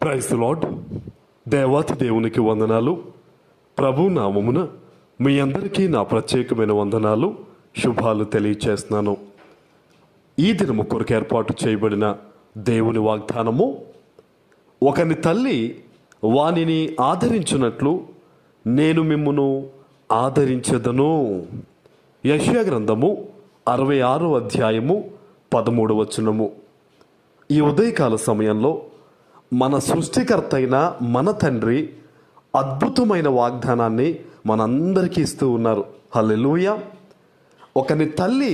Praise the lord. దేవాతి దేవునికి వందనాలు. ప్రభు నామమున మీ అందరికీ నా ప్రత్యేకమైన వందనాలు, శుభాలు తెలియచేస్తున్నాను. ఈ దినము కొరకు ఏర్పాటు చేయబడిన దేవుని వాగ్దానము, ఒకని తల్లి వానిని ఆదరించున్నట్లు నేను మిమ్మును ఆదరించెదను. యెషయా గ్రంథము 66వ అధ్యాయము 13వ వచనము. ఈ ఉదయకాల సమయంలో మన సృష్టికర్త అయిన మన తండ్రి అద్భుతమైన వాగ్దానాన్ని మనందరికీ ఇస్తూ ఉన్నారు. హల్లెలూయా. ఒకని తల్లి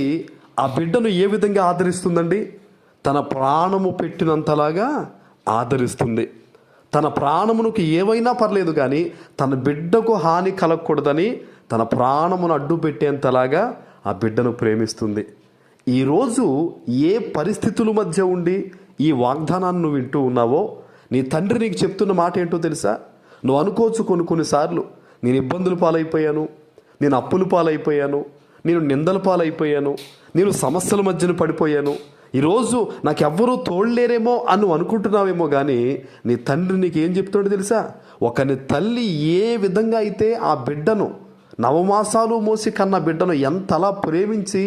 ఆ బిడ్డను ఏ విధంగా ఆదరిస్తుందండి? తన ప్రాణము పెట్టినంతలాగా ఆదరిస్తుంది. తన ప్రాణమునికి ఏవైనా పర్లేదు కానీ తన బిడ్డకు హాని కలగకూడదని తన ప్రాణమును అడ్డు పెట్టేంతలాగా ఆ బిడ్డను ప్రేమిస్తుంది. ఈరోజు ఏ పరిస్థితుల మధ్య ఉండి ఈ వాగ్దానాన్ని నువ్వు వింటూ ఉన్నావో, నీ తండ్రి నీకు చెప్తున్న మాట ఏంటో తెలుసా? నువ్వు అనుకోవచ్చు కొన్నిసార్లు, నేను ఇబ్బందుల పాలైపోయాను, నేను అప్పుల పాలైపోయాను, నేను నిందల పాలైపోయాను, నేను సమస్యల మధ్యన పడిపోయాను, ఈరోజు నాకు ఎవ్వరూ తోడలేరేమో అని నువ్వు అనుకుంటున్నావేమో. కానీ నీ తండ్రి నీకు ఏం చెప్తున్నాడో తెలుసా? ఒకని తల్లి ఏ విధంగా అయితే ఆ బిడ్డను, నవమాసాలు మోసి కన్న బిడ్డను ఎంతలా ప్రేమించి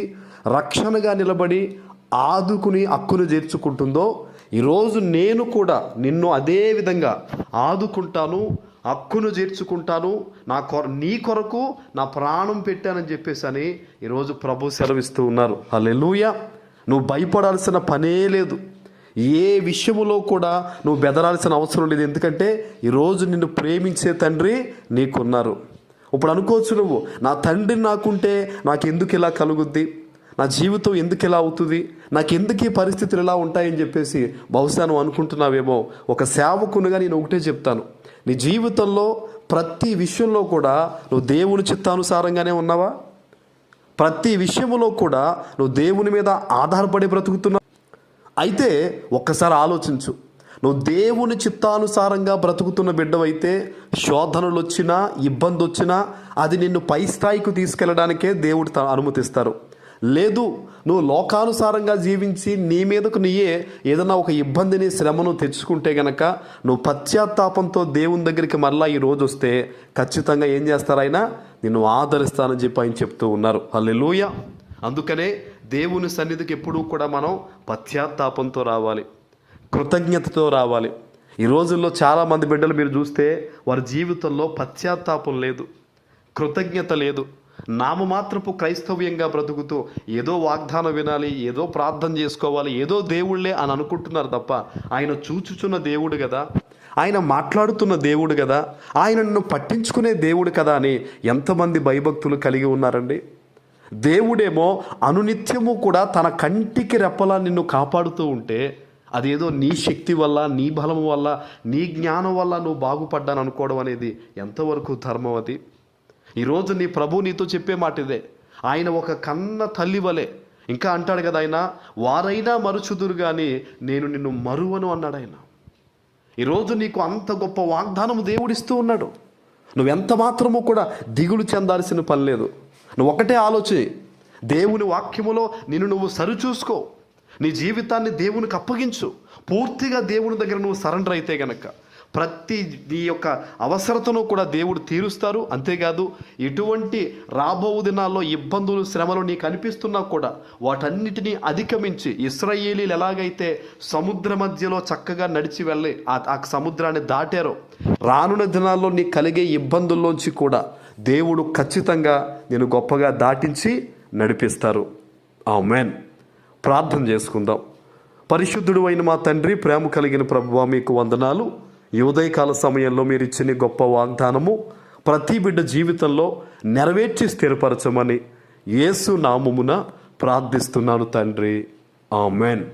రక్షణగా నిలబడి ఆదుకుని హక్కును చేర్చుకుంటుందో, ఈరోజు నేను కూడా నిన్ను అదే విధంగా ఆదుకుంటాను, హక్కును చేర్చుకుంటాను, నీ కొరకు నా ప్రాణం పెట్టానని చెప్పేసి అని ఈరోజు ప్రభు సెలవిస్తూ ఉన్నారు. హల్లెలూయా. నువ్వు భయపడాల్సిన పనే లేదు. ఏ విషయములో కూడా నువ్వు బెదరాల్సిన అవసరం లేదు. ఎందుకంటే ఈరోజు నిన్ను ప్రేమించే తండ్రి నీకున్నారు. ఇప్పుడు అనుకోవచ్చు నువ్వు, నా తండ్రి నాకుంటే నాకు ఎందుకు ఇలా కలుగుద్ది, నా జీవితం ఎందుకు ఇలా అవుతుంది, నాకు ఎందుకు ఈ పరిస్థితులు ఎలా ఉంటాయని చెప్పేసి బహుశా నువ్వు అనుకుంటున్నావేమో. ఒక సేవకునిగా నేను ఒకటే చెప్తాను, నీ జీవితంలో ప్రతి విషయంలో కూడా నువ్వు దేవుని చిత్తానుసారంగానే ఉన్నావా? ప్రతి విషయంలో కూడా నువ్వు దేవుని మీద ఆధారపడి బ్రతుకుతున్నావు? అయితే ఒక్కసారి ఆలోచించు. నువ్వు దేవుని చిత్తానుసారంగా బ్రతుకుతున్న బిడ్డవైతే శోధనలు వచ్చినా, ఇబ్బంది వచ్చినా అది నిన్ను పై స్థాయికి తీసుకెళ్ళడానికే దేవుడు అనుమతిస్తారు. లేదు, నువ్వు లోకానుసారంగా జీవించి నీ మీదకు నీయే ఏదైనా ఒక ఇబ్బందిని, శ్రమను తెచ్చుకుంటే గనక నువ్వు పశ్చాత్తాపంతో దేవుని దగ్గరికి మరలా ఈ రోజు వస్తే ఖచ్చితంగా ఏం చేస్తారు? ఆయన నిన్ను ఆదరిస్తానని చెప్పి ఆయన చెప్తూ ఉన్నారు. హల్లెలూయా. అందుకనే దేవుని సన్నిధికి ఎప్పుడూ కూడా మనం పశ్చాత్తాపంతో రావాలి, కృతజ్ఞతతో రావాలి. ఈ రోజుల్లో చాలామంది బిడ్డలు మీరు చూస్తే వారి జీవితంలో పశ్చాత్తాపం లేదు, కృతజ్ఞత లేదు. నామమాత్రపు క్రైస్తవ్యంగా బ్రతుకుతూ ఏదో వాగ్దానం వినాలి, ఏదో ప్రార్థన చేసుకోవాలి, ఏదో దేవుళ్ళే అని అనుకుంటున్నారు తప్ప ఆయన చూచుచున్న దేవుడు కదా, ఆయన మాట్లాడుతున్న దేవుడు కదా, ఆయన నిన్ను పట్టించుకునే దేవుడు కదా అని ఎంతమంది భయభక్తులు కలిగి ఉన్నారండి. దేవుడేమో అనునిత్యము కూడా తన కంటికి రెప్పలా నిన్ను కాపాడుతూ ఉంటే అదేదో నీ శక్తి వల్ల, నీ బలం వల్ల, నీ జ్ఞానం వల్ల నువ్వు బాగుపడ్డాను అనుకోవడం అనేది ఎంతవరకు ధర్మం? అది ఈరోజు నీ ప్రభు నీతో చెప్పే మాట ఇదే. ఆయన ఒక కన్న తల్లి వలె, ఇంకా అంటాడు కదా ఆయన, వారైనా మరుచుదురు కానీ నేను నిన్ను మరువను అన్నాడు ఆయన. ఈరోజు నీకు అంత గొప్ప వాగ్దానం దేవుడిస్తూ ఉన్నాడు. నువ్వెంత మాత్రమూ కూడా దిగులు చెందాల్సిన పని లేదు. నువ్వు ఒకటే ఆలోచన, దేవుని వాక్యములో నిన్ను నువ్వు సరిచూసుకో, నీ జీవితాన్ని దేవునికి అప్పగించు. పూర్తిగా దేవుని దగ్గర నువ్వు సరెండర్ అయితే గనక ప్రతి నీ యొక్క అవసరతను కూడా దేవుడు తీరుస్తారు. అంతేకాదు, ఎటువంటి రాబో దినాల్లో ఇబ్బందులు, శ్రమలు నీకు అనిపిస్తున్నా కూడా వాటన్నిటినీ అధిగమించి ఇశ్రాయేలీలు ఎలాగైతే సముద్ర మధ్యలో చక్కగా నడిచి వెళ్ళి ఆ సముద్రాన్ని దాటారో, రానున్న దినాల్లో నీకు కలిగే ఇబ్బందుల్లోంచి కూడా దేవుడు ఖచ్చితంగా నేను గొప్పగా దాటించి నడిపిస్తారు. ఆమేన్. ప్రార్థన చేసుకుందాం. పరిశుద్ధుడు అయిన మా తండ్రి, ప్రేమ కలిగిన ప్రభువా, మీకు వందనాలు. ఈ ఉదయకాల సమయంలో మీరు ఇచ్చిన గొప్ప వాగ్దానము ప్రతి బిడ్డ జీవితంలో నెరవేర్చి స్థిరపరచమని యేసు నామమున ప్రార్థిస్తున్నాను తండ్రి. ఆమేన్.